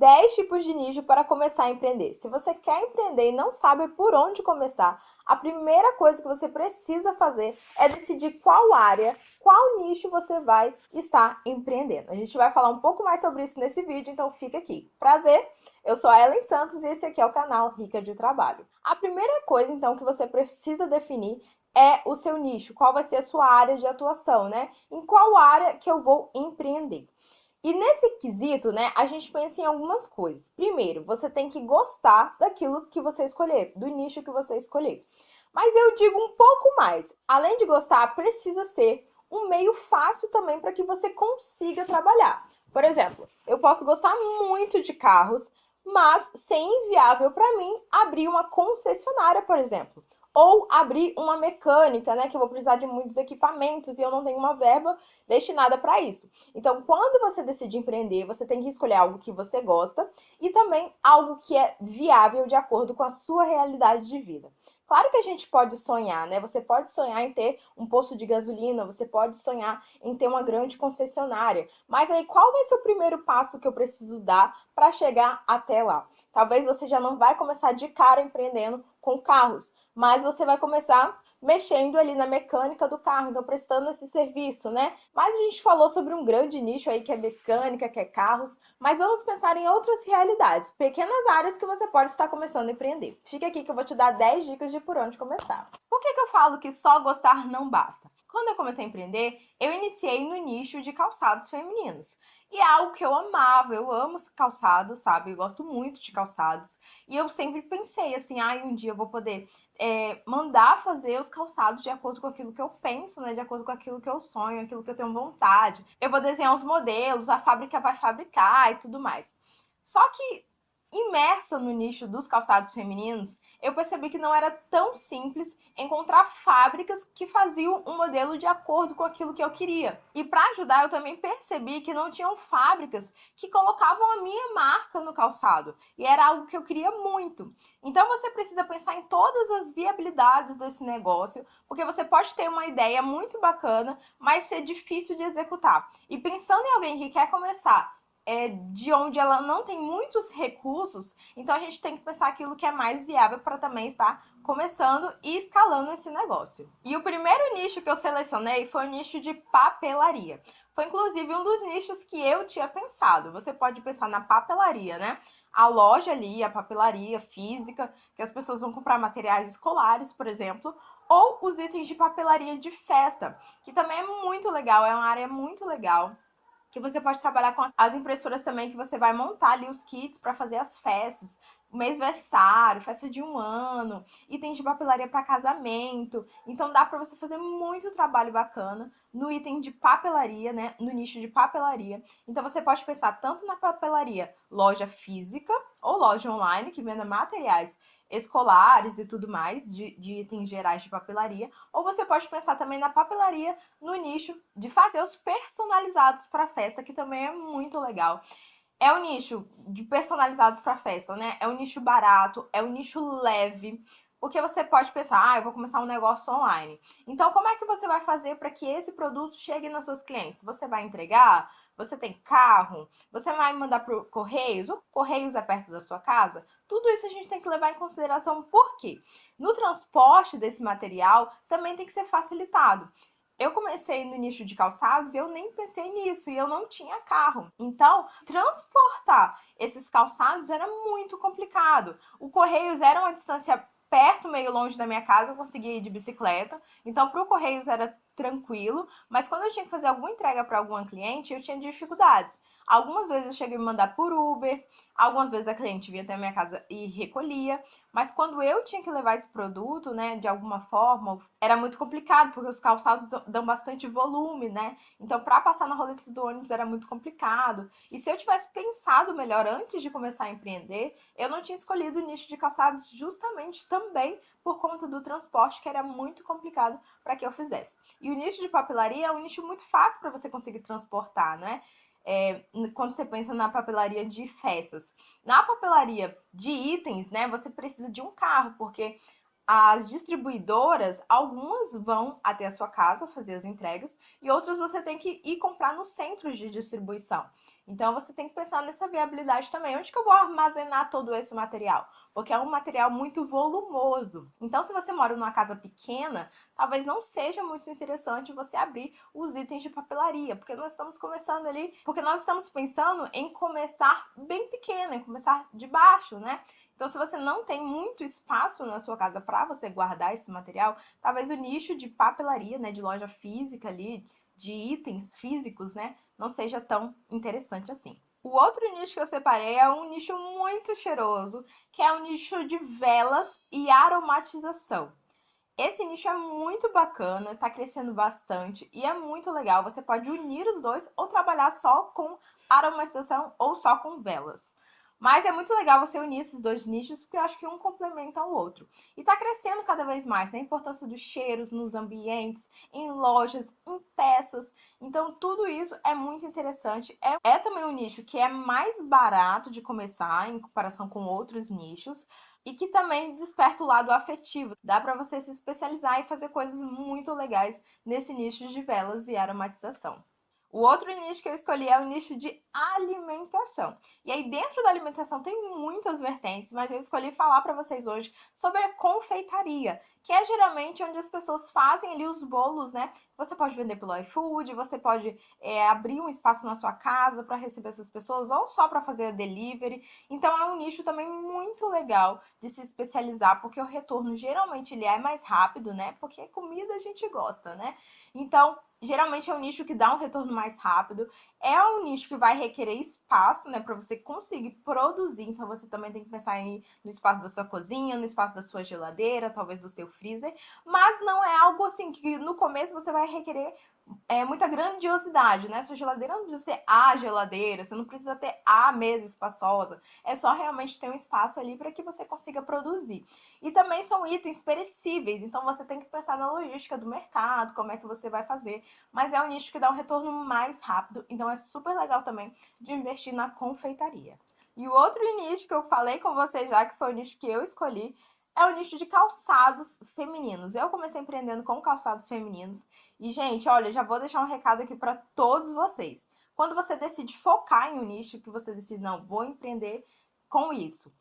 10 tipos de nicho para começar a empreender. Se você quer empreender e não sabe por onde começar, a primeira coisa que você precisa fazer é decidir qual área, qual nicho você vai estar empreendendo. A gente vai falar um pouco mais sobre isso nesse vídeo, então fica aqui. Prazer, eu sou a Ellen Santos e esse aqui é o canal Rica de Trabalho. A primeira coisa, então, que você precisa definir é o seu nicho, qual vai ser a sua área de atuação, né? Em qual área que eu vou empreender. E nesse quesito, né, a gente pensa em algumas coisas. Primeiro, você tem que gostar daquilo que você escolher, do nicho que você escolher. Mas eu digo um pouco mais. Além de gostar, precisa ser um meio fácil também para que você consiga trabalhar. Por exemplo, eu posso gostar muito de carros, mas ser inviável para mim abrir uma concessionária, por exemplo. Ou abrir uma mecânica, né? Que eu vou precisar de muitos equipamentos e eu não tenho uma verba destinada para isso. Então, quando você decide empreender, você tem que escolher algo que você gosta e também algo que é viável de acordo com a sua realidade de vida. Claro que a gente pode sonhar, né? Você pode sonhar em ter um posto de gasolina, você pode sonhar em ter uma grande concessionária. Mas aí, qual vai ser o primeiro passo que eu preciso dar para chegar até lá? Talvez você já não vai começar de cara empreendendo com carros, mas você vai começar mexendo ali na mecânica do carro, então prestando esse serviço, né? Mas a gente falou sobre um grande nicho aí que é mecânica, que é carros, mas vamos pensar em outras realidades, pequenas áreas que você pode estar começando a empreender. Fica aqui que eu vou te dar 10 dicas de por onde começar. Por que eu falo que só gostar não basta? Quando eu comecei a empreender, eu iniciei no nicho de calçados femininos. E é algo que eu amava, eu amo calçados, sabe? Eu gosto muito de calçados. E eu sempre pensei assim, um dia eu vou poder mandar fazer os calçados de acordo com aquilo que eu penso, né? De acordo com aquilo que eu sonho, aquilo que eu tenho vontade. Eu vou desenhar os modelos, a fábrica vai fabricar e tudo mais. Só que, imersa no nicho dos calçados femininos, eu percebi que não era tão simples encontrar fábricas que faziam um modelo de acordo com aquilo que eu queria. E para ajudar, eu também percebi que não tinham fábricas que colocavam a minha marca no calçado. E era algo que eu queria muito. Então você precisa pensar em todas as viabilidades desse negócio, porque você pode ter uma ideia muito bacana, mas ser difícil de executar. E pensando em alguém que quer começar de onde ela não tem muitos recursos, então a gente tem que pensar aquilo que é mais viável para também estar começando e escalando esse negócio. E o primeiro nicho que eu selecionei foi o nicho de papelaria. Foi inclusive um dos nichos que eu tinha pensado. Você pode pensar na papelaria, né? A loja ali, a papelaria física, que as pessoas vão comprar materiais escolares, por exemplo, ou os itens de papelaria de festa, que também é muito legal, é uma área muito legal. Que você pode trabalhar com as impressoras também, que você vai montar ali os kits para fazer as festas, mêsversário, festa de 1 ano, itens de papelaria para casamento. Então dá para você fazer muito trabalho bacana no item de papelaria, né? No nicho de papelaria. Então você pode pensar tanto na papelaria loja física ou loja online, que venda materiais escolares e tudo mais, de itens gerais de papelaria, ou você pode pensar também na papelaria no nicho de fazer os personalizados para festa, que também é muito legal. É o nicho de personalizados para festa, né? É um nicho barato, é um nicho leve, porque você pode pensar, eu vou começar um negócio online. Então, como é que você vai fazer para que esse produto chegue nos seus clientes? Você vai entregar? Você tem carro? Você vai mandar por Correios? O Correios é perto da sua casa? Tudo isso a gente tem que levar em consideração, porque no transporte desse material também tem que ser facilitado. Eu comecei no nicho de calçados e eu nem pensei nisso, e eu não tinha carro. Então, transportar esses calçados era muito complicado. O Correios era uma distância perto, meio longe da minha casa, eu conseguia ir de bicicleta. Então, para o Correios era tranquilo, mas quando eu tinha que fazer alguma entrega para algum cliente, eu tinha dificuldades. Algumas vezes eu cheguei a me mandar por Uber, algumas vezes a cliente vinha até a minha casa e recolhia, mas quando eu tinha que levar esse produto, né, de alguma forma, era muito complicado, porque os calçados dão bastante volume, né? Então, para passar na roleta do ônibus era muito complicado. E se eu tivesse pensado melhor antes de começar a empreender, eu não tinha escolhido o nicho de calçados justamente também por conta do transporte, que era muito complicado para que eu fizesse. E o nicho de papelaria é um nicho muito fácil para você conseguir transportar, né? Quando você pensa na papelaria de festas. Na papelaria de itens, né, você precisa de um carro, porque as distribuidoras, algumas vão até a sua casa fazer as entregas e outras você tem que ir comprar nos centros de distribuição. Então você tem que pensar nessa viabilidade também. Onde que eu vou armazenar todo esse material? Porque é um material muito volumoso. Então, se você mora numa casa pequena, talvez não seja muito interessante você abrir os itens de papelaria, porque nós estamos começando ali, porque nós estamos pensando em começar bem pequeno, em começar de baixo, né? Então, se você não tem muito espaço na sua casa para você guardar esse material, talvez o nicho de papelaria, né, de loja física ali, de itens físicos, né, não seja tão interessante assim. O outro nicho que eu separei é um nicho muito cheiroso, que é o nicho de velas e aromatização. Esse nicho é muito bacana, está crescendo bastante e é muito legal. Você pode unir os dois ou trabalhar só com aromatização ou só com velas. Mas é muito legal você unir esses dois nichos, porque eu acho que um complementa o outro. E está crescendo cada vez mais, né? A importância dos cheiros nos ambientes, em lojas, em peças. Então, tudo isso é muito interessante. É também um nicho que é mais barato de começar em comparação com outros nichos e que também desperta o lado afetivo. Dá para você se especializar e fazer coisas muito legais nesse nicho de velas e aromatização. O outro nicho que eu escolhi é o nicho de alimentação. E aí, dentro da alimentação, tem muitas vertentes, mas eu escolhi falar para vocês hoje sobre a confeitaria, que é geralmente onde as pessoas fazem ali os bolos, né? Você pode vender pelo iFood, você pode abrir um espaço na sua casa para receber essas pessoas, ou só para fazer a delivery. Então, é um nicho também muito legal de se especializar, porque o retorno geralmente ele é mais rápido, né? Porque comida a gente gosta, né? Então, geralmente é um nicho que dá um retorno mais rápido, é um nicho que vai requerer espaço, né, para você conseguir produzir. Então você também tem que pensar no espaço da sua cozinha, no espaço da sua geladeira, talvez do seu freezer, mas não é algo assim que no começo você vai requerer muita grandiosidade, né? Sua geladeira não precisa ser a geladeira, você não precisa ter a mesa espaçosa, é só realmente ter um espaço ali para que você consiga produzir. E também são itens perecíveis, então você tem que pensar na logística do mercado, como é que você vai fazer, mas é um nicho que dá um retorno mais rápido, então é super legal também de investir na confeitaria. E o outro nicho que eu falei com vocês já, que foi o nicho que eu escolhi, é o nicho de calçados femininos. Eu comecei empreendendo com calçados femininos. E, gente, olha, já vou deixar um recado aqui para todos vocês. Quando você decide focar em um nicho, que você decide, não, vou empreender com isso,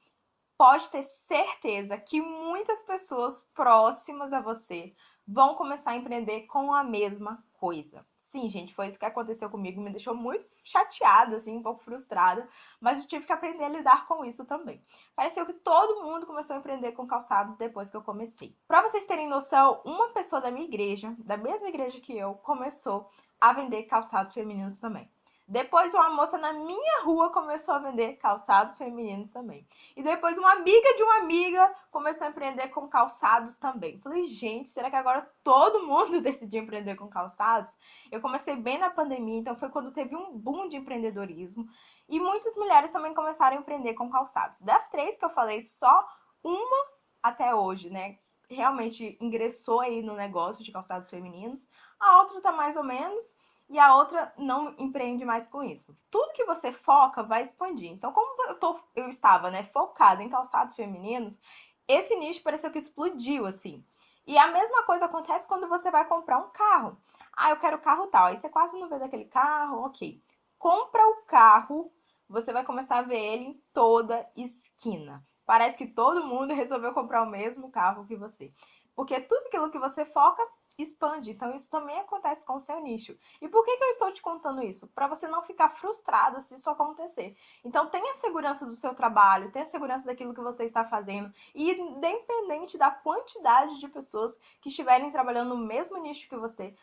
pode ter certeza que muitas pessoas próximas a você vão começar a empreender com a mesma coisa. Sim, gente, foi isso que aconteceu comigo, me deixou muito chateada, assim, um pouco frustrada, mas eu tive que aprender a lidar com isso também. Pareceu que todo mundo começou a empreender com calçados depois que eu comecei. Para vocês terem noção, uma pessoa da minha igreja, da mesma igreja que eu, começou a vender calçados femininos também. Depois, uma moça na minha rua começou a vender calçados femininos também. E depois, uma amiga de uma amiga começou a empreender com calçados também. Falei, gente, será que agora todo mundo decidiu empreender com calçados? Eu comecei bem na pandemia, então foi quando teve um boom de empreendedorismo. E muitas mulheres também começaram a empreender com calçados. Das três que eu falei, só uma até hoje, né? Realmente ingressou aí no negócio de calçados femininos. A outra tá mais ou menos e a outra não empreende mais com isso. Tudo que você foca vai expandir. Então, como eu estava, né, focada em calçados femininos, esse nicho pareceu que explodiu, assim. E a mesma coisa acontece quando você vai comprar um carro. Ah, eu quero carro tal. Aí você quase não vê daquele carro, ok. Compra o carro, você vai começar a ver ele em toda esquina. Parece que todo mundo resolveu comprar o mesmo carro que você. Porque tudo aquilo que você foca expande. Então, isso também acontece com o seu nicho. E por que eu estou te contando isso? Para você não ficar frustrado se isso acontecer. Então, tenha segurança do seu trabalho, tenha segurança daquilo que você está fazendo. E independente da quantidade de pessoas que estiverem trabalhando no mesmo nicho que você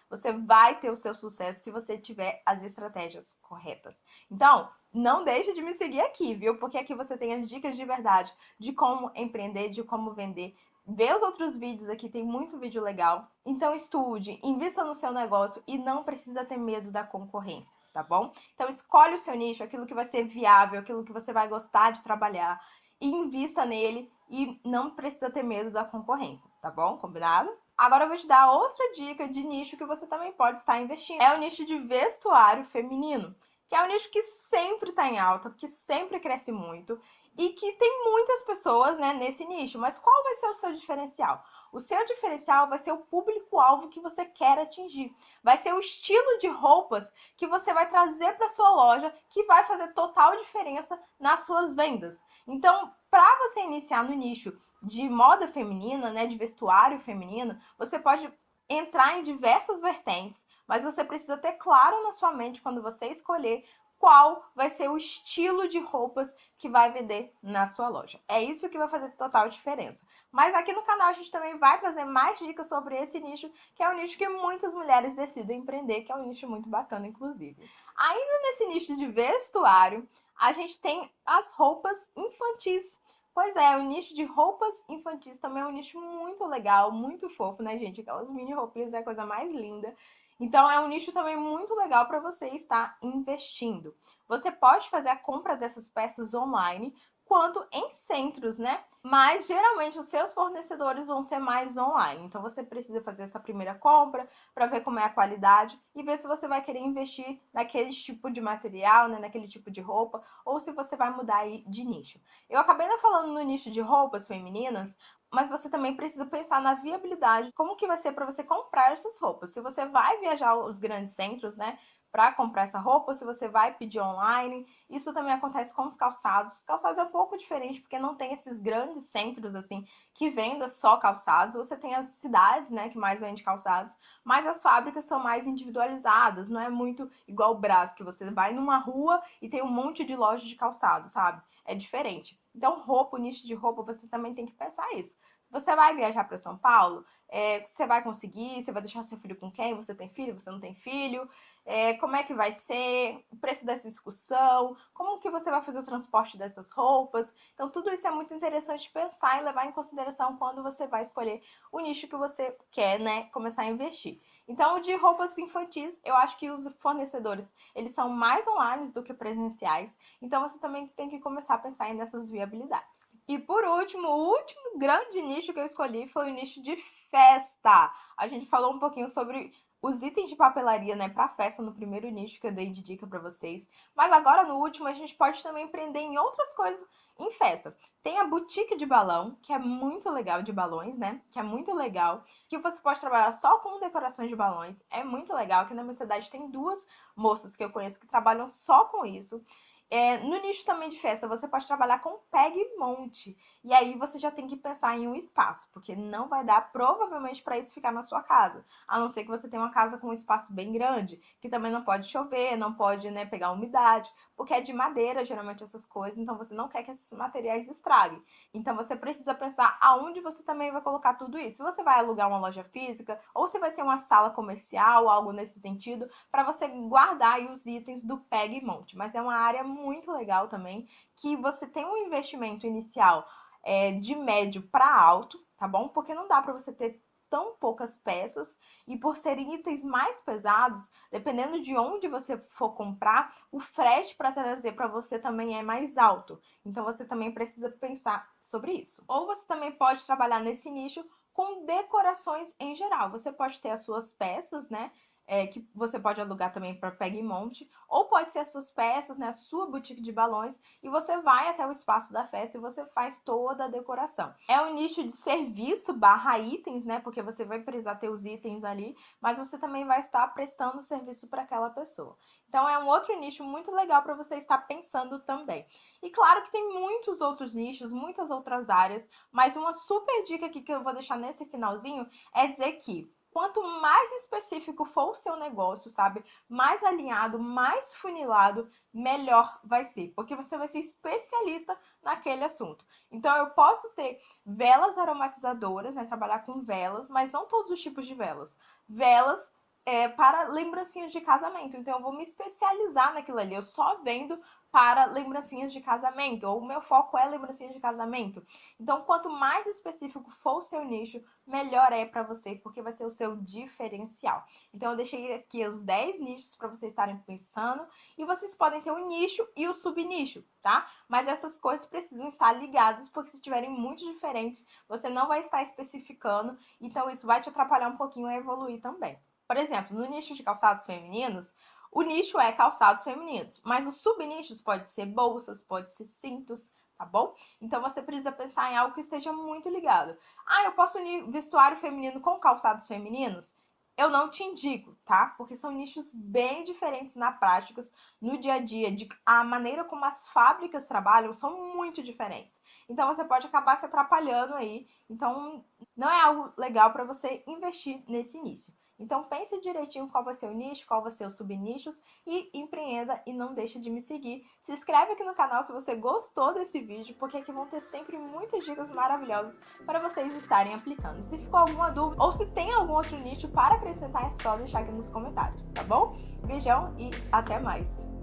vai ter o seu sucesso se você tiver as estratégias corretas. Então, não deixe de me seguir aqui, viu? Porque aqui você tem as dicas de verdade de como empreender, de como vender. Vê os outros vídeos aqui, tem muito vídeo legal. Então estude, invista no seu negócio e não precisa ter medo da concorrência, tá bom? Então escolhe o seu nicho, aquilo que vai ser viável, aquilo que você vai gostar de trabalhar e invista nele e não precisa ter medo da concorrência, tá bom? Combinado? Agora eu vou te dar outra dica de nicho que você também pode estar investindo. É o nicho de vestuário feminino, que é um nicho que sempre está em alta, que sempre cresce muito e que tem muitas pessoas, né, nesse nicho. Mas qual vai ser o seu diferencial? O seu diferencial vai ser o público-alvo que você quer atingir. Vai ser o estilo de roupas que você vai trazer para sua loja, que vai fazer total diferença nas suas vendas. Então, para você iniciar no nicho de moda feminina, né, de vestuário feminino, você pode entrar em diversas vertentes, mas você precisa ter claro na sua mente quando você escolher qual vai ser o estilo de roupas que vai vender na sua loja. É isso que vai fazer total diferença. Mas aqui no canal a gente também vai trazer mais dicas sobre esse nicho, que é um nicho que muitas mulheres decidem empreender, que é um nicho muito bacana, inclusive. Ainda nesse nicho de vestuário, a gente tem as roupas infantis. Pois é, o nicho de roupas infantis também é um nicho muito legal, muito fofo, né, gente? Aquelas mini roupinhas é a coisa mais linda. Então, é um nicho também muito legal para você estar investindo. Você pode fazer a compra dessas peças online, quanto em centros, né? Mas geralmente os seus fornecedores vão ser mais online. Então você precisa fazer essa primeira compra para ver como é a qualidade e ver se você vai querer investir naquele tipo de material, né? Naquele tipo de roupa, ou se você vai mudar aí de nicho. Eu acabei não falando no nicho de roupas femininas, mas você também precisa pensar na viabilidade, como que vai ser para você comprar essas roupas. Se você vai viajar aos grandes centros, né, para comprar essa roupa, se você vai pedir online, isso também acontece com os calçados. Calçados é um pouco diferente porque não tem esses grandes centros assim que vendam só calçados. Você tem as cidades, né, que mais vendem calçados, mas as fábricas são mais individualizadas, não é muito igual o Brás, que você vai numa rua e tem um monte de loja de calçado, sabe? É diferente. Então, roupa, o nicho de roupa, você também tem que pensar isso. Você vai viajar para São Paulo? Você vai conseguir? Você vai deixar seu filho com quem? Você tem filho? Você não tem filho? Como é que vai ser? O preço dessa excursão? Como que você vai fazer o transporte dessas roupas? Então, tudo isso é muito interessante pensar e levar em consideração quando você vai escolher o nicho que você quer, né, começar a investir. Então, de roupas infantis, eu acho que os fornecedores, eles são mais online do que presenciais. Então, você também tem que começar a pensar nessas viabilidades. E por último, o último grande nicho que eu escolhi foi o nicho de festa. A gente falou um pouquinho sobre os itens de papelaria, né, para festa no primeiro nicho que eu dei de dica para vocês. Mas agora no último a gente pode também empreender em outras coisas em festa. Tem a boutique de balão, que é muito legal, de balões, né? Que é muito legal, que você pode trabalhar só com decorações de balões. É muito legal. Aqui na minha cidade tem duas moças que eu conheço que trabalham só com isso. No nicho também de festa, você pode trabalhar com pega e monte. E aí você já tem que pensar em um espaço, porque não vai dar provavelmente para isso ficar na sua casa. A não ser que você tenha uma casa com um espaço bem grande, que também não pode chover, não pode, né, pegar umidade, porque é de madeira geralmente essas coisas, então você não quer que esses materiais estraguem. Então você precisa pensar aonde você também vai colocar tudo isso. Se você vai alugar uma loja física, ou se vai ser uma sala comercial, algo nesse sentido, para você guardar aí os itens do pega e monte. Mas é uma área muito legal também, que você tem um investimento inicial de médio para alto, tá bom? Porque não dá para você ter tão poucas peças e por serem itens mais pesados, dependendo de onde você for comprar, o frete para trazer para você também é mais alto. Então você também precisa pensar sobre isso. Ou você também pode trabalhar nesse nicho com decorações em geral. Você pode ter as suas peças, né? Que você pode alugar também para pega e monte, ou pode ser as suas peças, né, a sua boutique de balões, e você vai até o espaço da festa e você faz toda a decoração. É um nicho de serviço barra itens, né, porque você vai precisar ter os itens ali, mas você também vai estar prestando serviço para aquela pessoa. Então é um outro nicho muito legal para você estar pensando também. E claro que tem muitos outros nichos, muitas outras áreas, mas uma super dica aqui que eu vou deixar nesse finalzinho é dizer que quanto mais específico for o seu negócio, sabe? Mais alinhado, mais funilado, melhor vai ser. Porque você vai ser especialista naquele assunto. Então, eu posso ter velas aromatizadoras, né? Trabalhar com velas, mas não todos os tipos de velas. Velas para lembrancinhas de casamento. Então, eu vou me especializar naquilo ali. Eu só vendo para lembrancinhas de casamento, ou o meu foco é lembrancinhas de casamento. Então, quanto mais específico for o seu nicho, melhor é para você, porque vai ser o seu diferencial. Então, eu deixei aqui os 10 nichos para vocês estarem pensando, e vocês podem ter o nicho e o subnicho, tá? Mas essas coisas precisam estar ligadas, porque se estiverem muito diferentes, você não vai estar especificando, então isso vai te atrapalhar um pouquinho a evoluir também. Por exemplo, no nicho de calçados femininos, o nicho é calçados femininos, mas os subnichos pode ser bolsas, pode ser cintos, tá bom? Então você precisa pensar em algo que esteja muito ligado. Ah, eu posso unir vestuário feminino com calçados femininos? Eu não te indico, tá? Porque são nichos bem diferentes na prática, no dia a dia, a maneira como as fábricas trabalham são muito diferentes. Então você pode acabar se atrapalhando aí. Então não é algo legal para você investir nesse início. Então pense direitinho qual vai ser o nicho, qual vai ser os subnichos e empreenda e não deixa de me seguir. Se inscreve aqui no canal se você gostou desse vídeo, porque aqui vão ter sempre muitas dicas maravilhosas para vocês estarem aplicando. Se ficou alguma dúvida ou se tem algum outro nicho para acrescentar, é só deixar aqui nos comentários, tá bom? Beijão e até mais!